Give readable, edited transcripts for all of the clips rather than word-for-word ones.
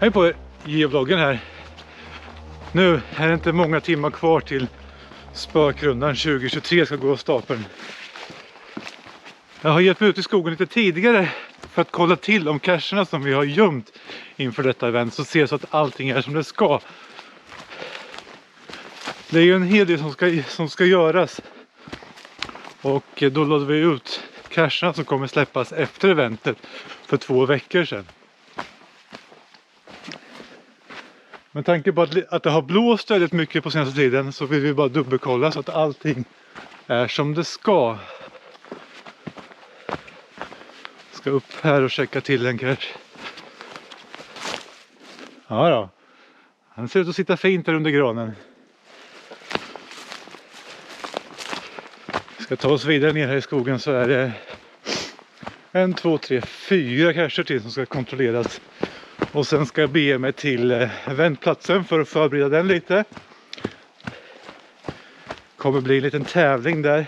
Hej på er, geovloggen här. Nu är det inte många timmar kvar till spökrundan 2023 ska gå av stapeln. Jag har gett mig ut i skogen lite tidigare för att kolla till om cacherna som vi har gömt inför detta event, så ser så att allting är som det ska. Det är ju en hel del som ska göras. Och då lade vi ut cacherna som kommer släppas efter eventet för 2 veckor sedan. Med tanke på att det har blåst väldigt mycket på senaste tiden så vill vi bara dubbelkolla så att allting är som det ska. Ska upp här och checka till en cache. Ja då. Han ser ut att sitta fint där under granen. Ska ta oss vidare ner här i skogen så är det 1, 2, 3, 4 cacher till som ska kontrolleras. Och sen ska jag bege mig till eventplatsen för att förbereda den lite. Kommer bli en liten tävling där.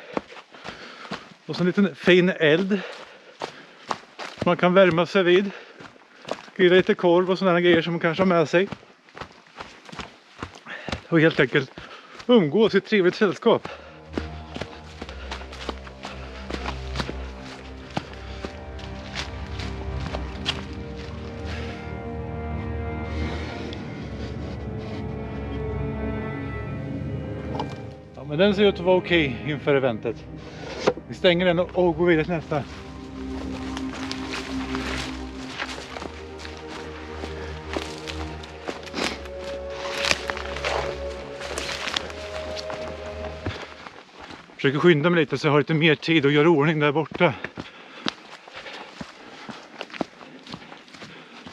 Och så en liten fin eld. Man kan värma sig vid. Grilla lite korv och sådana grejer som man kanske har med sig. Och helt enkelt umgås i ett trevligt sällskap. Men den ser ut att vara okej inför eventet. Vi stänger den och går vidare till nästa. Försöker skynda mig lite så jag har lite mer tid att göra ordning där borta.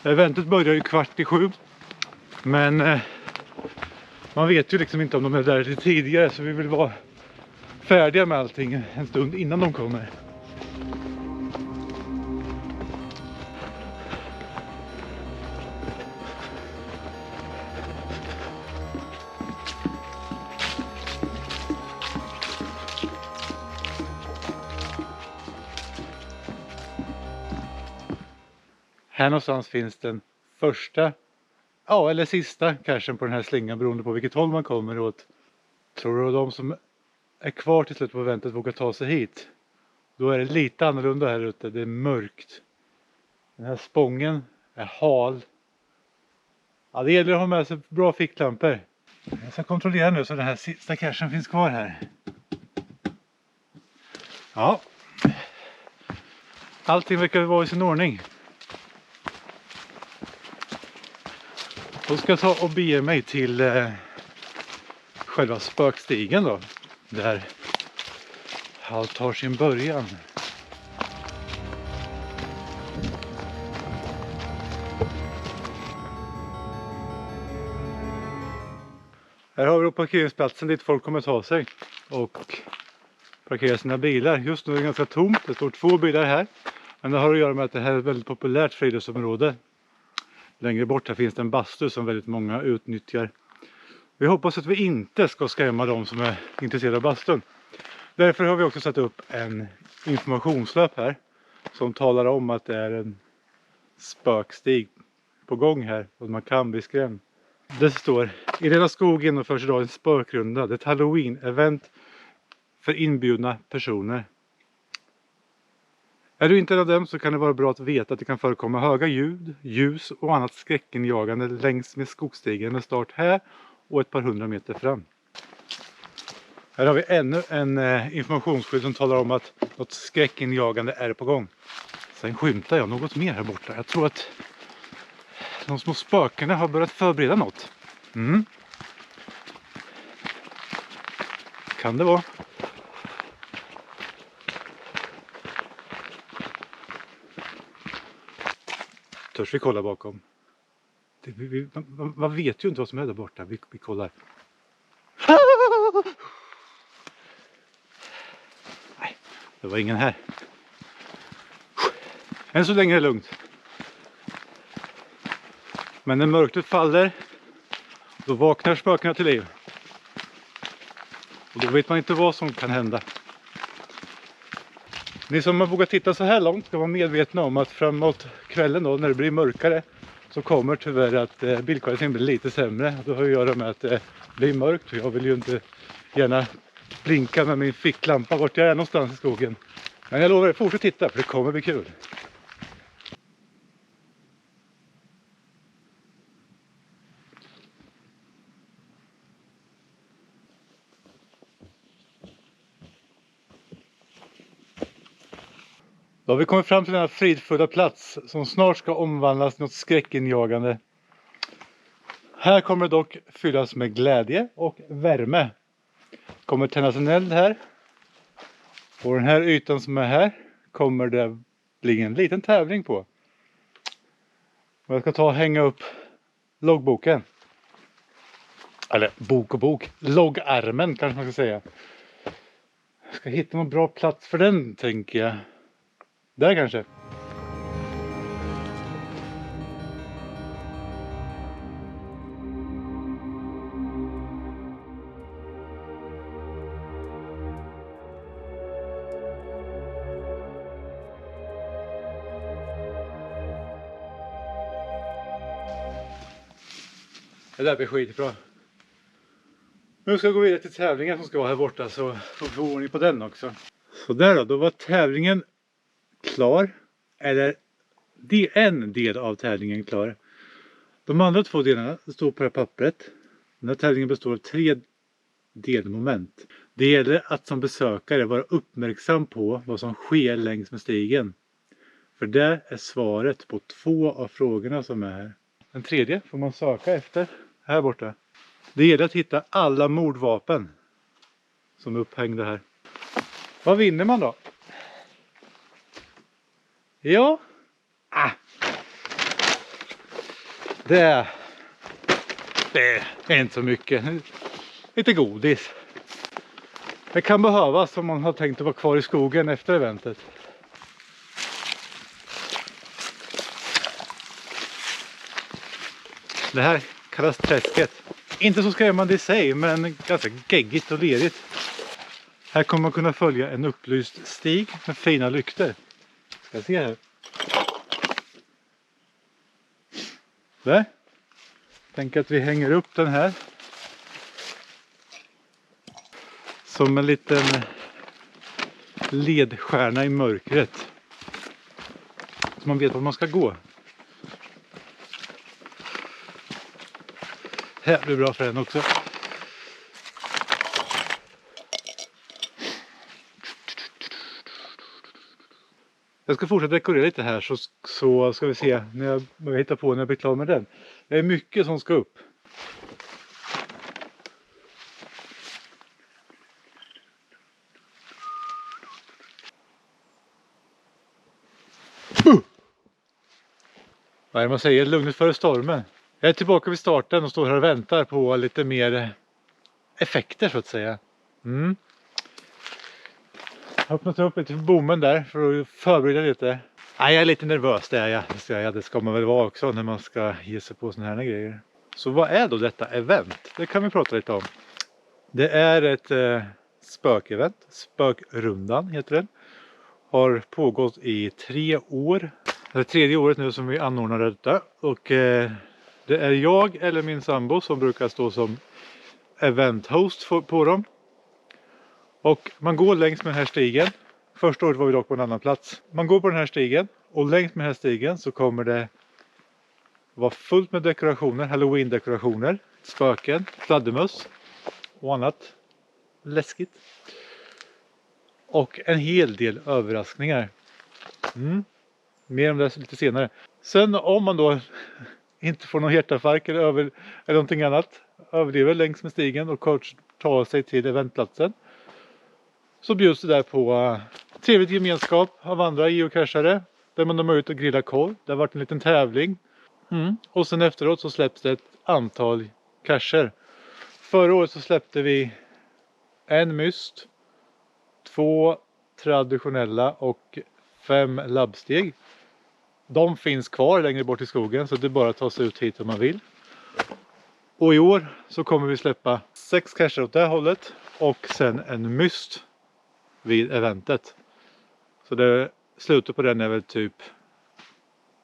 Eventet börjar ju 6:15. Men man vet ju liksom inte om de är där lite tidigare, så vi vill vara färdiga med allting en stund innan de kommer. Här någonstans finns den första, eller sista cachen på den här slingan beroende på vilket håll man kommer åt. Tror du de som är kvar till slut på eventet vågar ta sig hit? Då är det lite annorlunda här ute, det är mörkt. Den här spången är hal. Ja, det gäller att ha med sig bra ficklampor. Jag ska kontrollera nu så den här sista cachen finns kvar här. Ja. Allting verkar vara i sin ordning. Då ska jag ta och bege mig till själva spökstigen då. Där allt tar sin början. Här har vi då parkeringsplatsen dit folk kommer ta sig och parkera sina bilar. Just nu är det ganska tomt, det står 2 bilar här. Men det har att göra med att det här är ett väldigt populärt friluftsområde. Längre bort här finns det en bastu som väldigt många utnyttjar. Vi hoppas att vi inte ska skrämma de som är intresserade av bastun. Därför har vi också satt upp en informationslapp här som talar om att det är en spökstig på gång här och man kan bli skrämd. Det står: i denna skog genomförs idag en spökrunda. Det är ett Halloween-event för inbjudna personer. Är du inte en av dem så kan det vara bra att veta att det kan förekomma höga ljud, ljus och annat skräckinjagande längs med skogsstigen med start här och ett par 100 meter fram. Här har vi ännu en informationsskydd som talar om att något skräckinjagande är på gång. Sen skymtar jag något mer här borta. Jag tror att de små spökena har börjat förbereda något. Kan det vara? Törs vi kolla bakom? Man vet ju inte vad som är där borta. Vi kollar. Nej, det var ingen här. Än så länge är det lugnt. Men när mörkret faller, då vaknar spökena till liv. Och då vet man inte vad som kan hända. Ni som har vågat titta så här långt ska vara medvetna om att framåt kvällen då, när det blir mörkare, så kommer tyvärr att bildkvaliteten blir lite sämre. Det har att göra med att det blir mörkt och jag vill ju inte gärna blinka med min ficklampa vart jag är någonstans i skogen. Men jag lovar, fortsätt titta för det kommer bli kul. Då har vi kommit fram till den här fridfulla plats som snart ska omvandlas till något skräckinjagande. Här kommer det dock fyllas med glädje och värme. Kommer tändas en eld här. Och den här ytan som är här kommer det bli en liten tävling på. Och jag ska ta och hänga upp loggboken. Eller bok och bok. Loggarmen kanske man ska säga. Jag ska hitta någon bra plats för den tänker jag. Där kanske. Det där blir skitbra. Nu ska jag gå vidare till tävlingen som ska vara här borta så får vi ordning på den också. Så där då var tävlingen klar. Eller en del av tävlingen klar. De andra 2 delarna står på det här pappret. Den här tävlingen består av 3 delmoment. Det gäller att som besökare vara uppmärksam på vad som sker längs med stigen. För det är svaret på 2 av frågorna som är här. Den tredje får man söka efter här borta. Det gäller att hitta alla mordvapen som är upphängda här. Vad vinner man då? Ja. Det är inte så mycket. Lite godis. Det kan behövas om man har tänkt att vara kvar i skogen efter eventet. Det här kallas träsket. Inte så skrämmande i sig, men ganska geggigt och lerigt. Här kommer man kunna följa en upplyst stig med fina lyktor. Ska jag se här. Där. Tänk att vi hänger upp den här. Som en liten ledstjärna i mörkret. Så man vet var man ska gå. Det blir bra för den också. Jag ska fortsätta dekorera lite här så ska vi se när jag hittar på när jag blir klar med den. Det är mycket som ska upp. Vad är det man säger? Lugnet före stormen. Jag är tillbaka vid starten och står här och väntar på lite mer effekter så att säga. Jag har öppnat upp lite för bommen där för att förbereda lite. Nej, jag är lite nervös det är jag. Det ska man väl vara också när man ska ge sig på såna här grejer. Så vad är då detta event? Det kan vi prata lite om. Det är ett spökevent. Spökrundan heter den. Har pågått i 3 år. Det är 3:e året nu som vi anordnar detta. Och det är jag eller min sambo som brukar stå som event-host på dem. Och man går längs med den här stigen. Första året var vi dock på en annan plats. Man går på den här stigen och längs med den här stigen så kommer det vara fullt med dekorationer, Halloween-dekorationer, spöken, fladdermöss och annat läskigt. Och en hel del överraskningar. Mer om det lite senare. Sen om man då inte får någon hjärtafark eller någonting annat, överlever längs med stigen och kort tar sig till eventplatsen, så bjuds det där på trevligt gemenskap av andra geocachare där man har möjlighet att grilla korv. Det har varit en liten tävling. Och sen efteråt så släpps det ett antal cacher. Förra året så släppte vi en myst, 2 traditionella och 5 labbsteg. De finns kvar längre bort i skogen så det är bara att ta sig ut hit om man vill. Och i år så kommer vi släppa 6 cacher åt det hållet och sen en myst vid eventet. Så det slutet på den är väl typ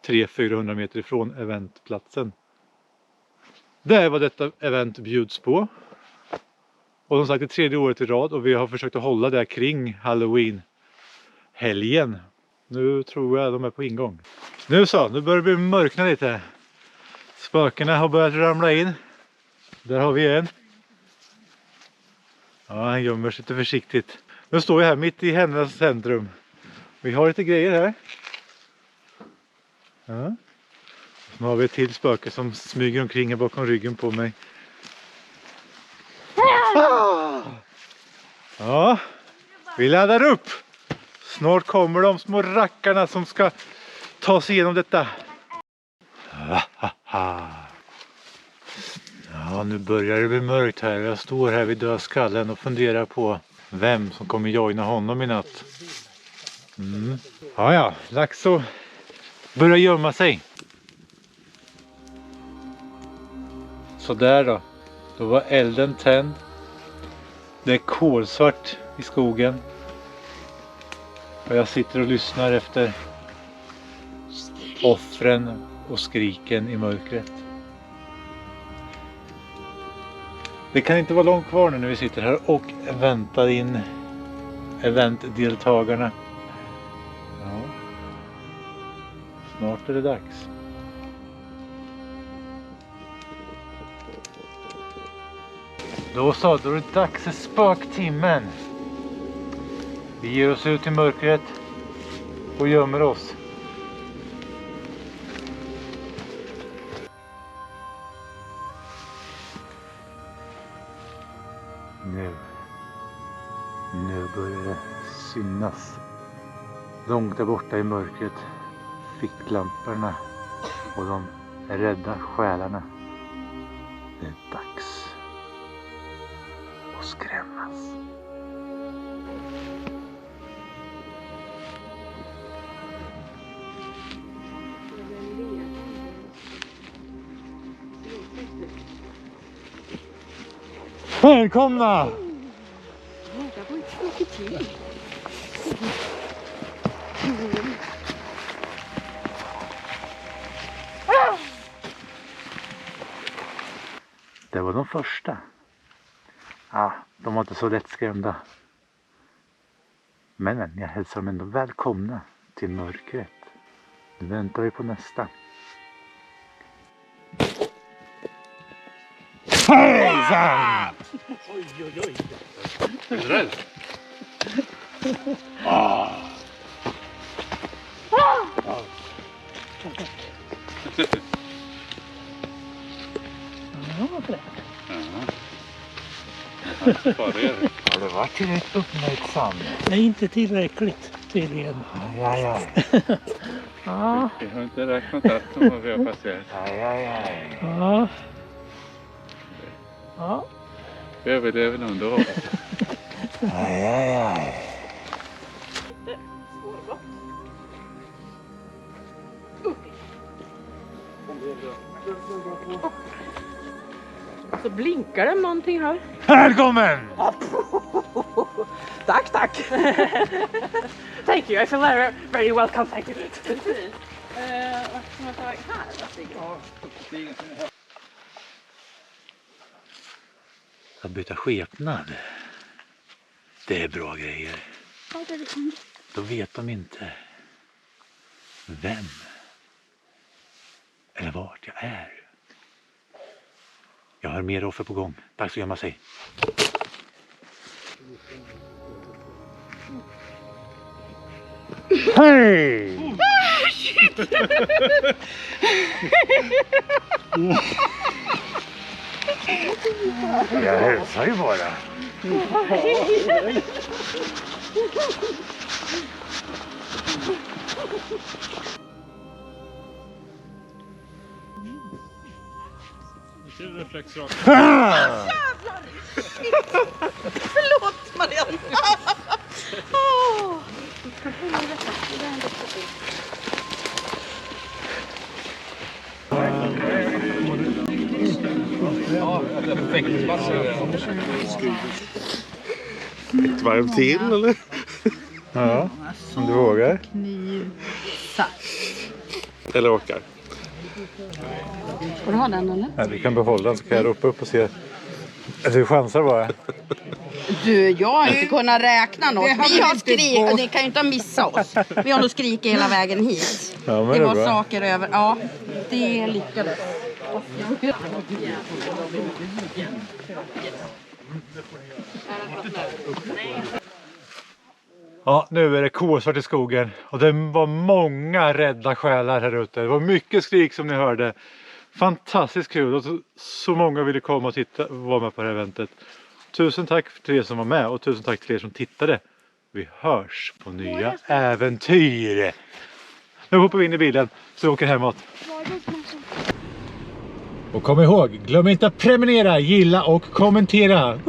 300-400 meter ifrån eventplatsen. Det är vad detta event bjuds på. Och som sagt, det är 3:e året i rad och vi har försökt att hålla det kring Halloween-helgen. Nu tror jag de är på ingång. Nu börjar det bli mörkna lite. Spökena har börjat ramla in. Där har vi en. Ja, han gömmer sig lite försiktigt. Nu står jag här mitt i hennes centrum. Vi har lite grejer här. Ja. Nu har vi ett till spöke som smyger omkring bakom ryggen på mig. Ja, vi laddar upp. Snart kommer de små rackarna som ska ta sig igenom detta. Ja, nu börjar det bli mörkt här. Jag står här vid dödskallen och funderar på vem som kommer joina honom i natt. Ja, dags att börja gömma sig. Så där då. Då var elden tänd. Det är kolsvart i skogen. Och jag sitter och lyssnar efter offren och skriken i mörkret. Det kan inte vara långt kvar nu när vi sitter här och väntar in eventdeltagarna. Ja. Snart är det dags. Då är det dags för spöktimmen. Vi ger oss ut i mörkret och gömmer oss. Nu börjar det synas. Långt där borta i mörkret. Ficklamporna och de rädda själarna. Det är dags att skrämmas. Välkomna! Det var de första. De var inte så lättskrämda. Men jag hälsar dem ändå välkomna till mörkret. Nu väntar vi på nästa. Hejsan! Oj, oj, oj. Är du rädd? Har det varit tillräckligt uppmärksam? Nej, inte tillräckligt tydligen. Ja. Ja. Vi har inte räknat allt som vi har passerat. Ja. Ja. Vi överlever nog ändå. Så blinkar det någonting här. Välkommen! Tack. Thank you, I feel very welcome, thank you. Vart ska man ta väg här? Att byta skepnad. Det är bra grejer. Då vet de inte vem eller vart jag är. Jag har mer offer på gång. Dags att gömma sig. Hej! Jag hälsar ju bara. Förlåt Marianne. Ett varv till eller? Ja, om du vågar. Eller orkar. Får du ha den eller? Nej, vi kan behålla den så kan jag ropa upp och se. Alltså vi chansar bara. Du, jag har inte kunnat räkna något. Vi har skrikit, det kan ju inte ha missat oss. Vi har nog skrikit hela vägen hit. Ja, men Det är var bra. saker över, ja, det lyckades. Ja, nu är det kolsvart i skogen och det var många rädda själar här ute. Det var mycket skrik som ni hörde. Fantastiskt kul och så många ville komma och titta och vara med på det här eventet. Tusen tack till er som var med och tusen tack till er som tittade. Vi hörs på nya äventyr. Nu hoppar vi in i bilen så vi åker hemåt. Och kom ihåg, glöm inte att prenumerera, gilla och kommentera.